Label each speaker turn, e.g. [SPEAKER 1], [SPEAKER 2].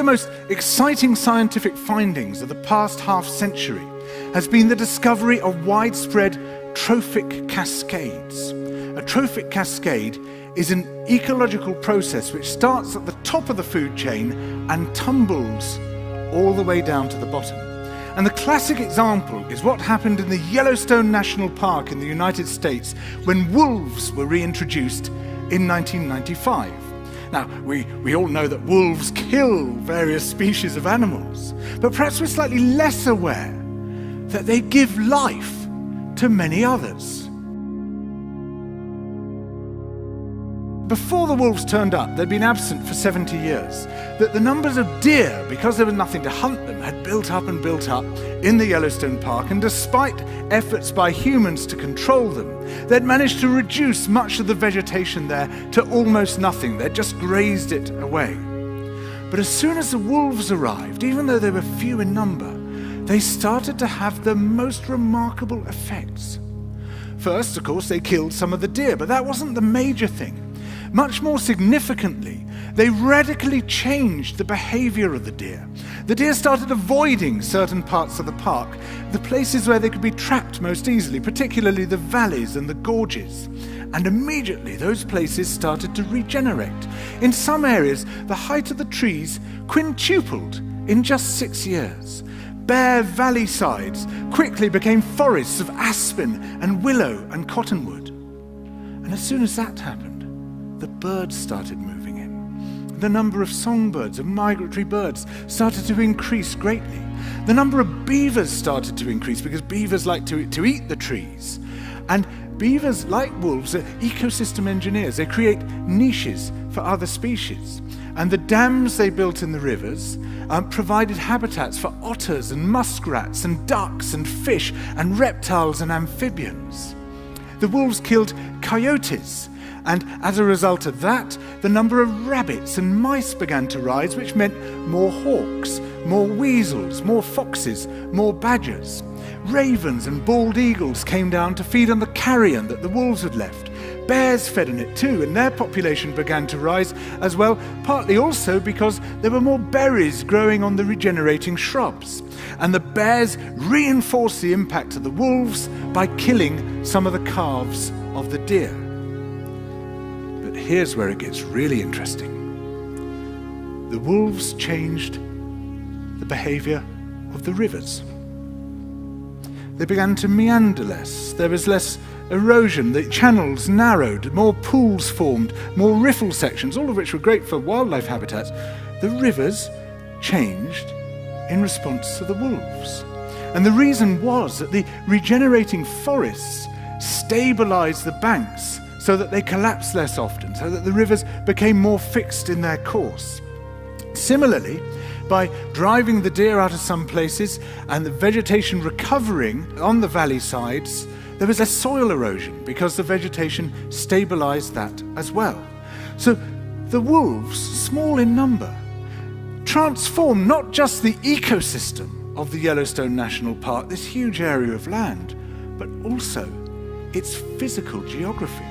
[SPEAKER 1] the most exciting scientific findings of the past half-century has been the discovery of widespread trophic cascades. A trophic cascade is an ecological process which starts at the top of the food chain and tumbles all the way down to the bottom. And the classic example is what happened in the Yellowstone National Park in the United States when wolves were reintroduced in 1995. Now, we all know that wolves kill various species of animals, but perhaps we're slightly less aware that they give life to many others. Before the wolves turned up, they'd been absent for 70 years. That the numbers of deer, because there was nothing to hunt them, had built up and built up in the Yellowstone Park, and despite efforts by humans to control them, they'd managed to reduce much of the vegetation there to almost nothing. They'd just grazed it away. But as soon as the wolves arrived, even though they were few in number, they started to have the most remarkable effects. First, of course, they killed some of the deer, but that wasn't the major thing. Much more significantly, they radically changed the behavior of the deer. The deer started avoiding certain parts of the park, the places where they could be trapped most easily, particularly the valleys and the gorges. And immediately those places started to regenerate. In some areas, the height of the trees quintupled in just 6 years. Bare valley sides quickly became forests of aspen and willow and cottonwood. And as soon as that happened, the birds started moving in. The number of songbirds, of migratory birds, started to increase greatly. The number of beavers started to increase because beavers like to eat the trees. And beavers, like wolves, are ecosystem engineers. They create niches for other species. And the dams they built in the rivers provided habitats for otters and muskrats and ducks and fish and reptiles and amphibians. The wolves killed coyotes, and as a result of that, the number of rabbits and mice began to rise, which meant more hawks, more weasels, more foxes, more badgers. Ravens and bald eagles came down to feed on the carrion that the wolves had left. Bears fed on it too, and their population began to rise as well, partly also because there were more berries growing on the regenerating shrubs. And the bears reinforced the impact of the wolves by killing some of the calves of the deer. But here's where it gets really interesting. The wolves changed the behavior of the rivers. They began to meander less. There was less erosion. The channels narrowed, more pools formed, more riffle sections, all of which were great for wildlife habitats. The rivers changed in response to the wolves. And the reason was that the regenerating forests stabilized the banks so that they collapsed less often, so that the rivers became more fixed in their course. Similarly, by driving the deer out of some places and the vegetation recovering on the valley sides, there was less soil erosion because the vegetation stabilized that as well. So the wolves, small in number, transformed not just the ecosystem of the Yellowstone National Park, this huge area of land, but also its physical geography.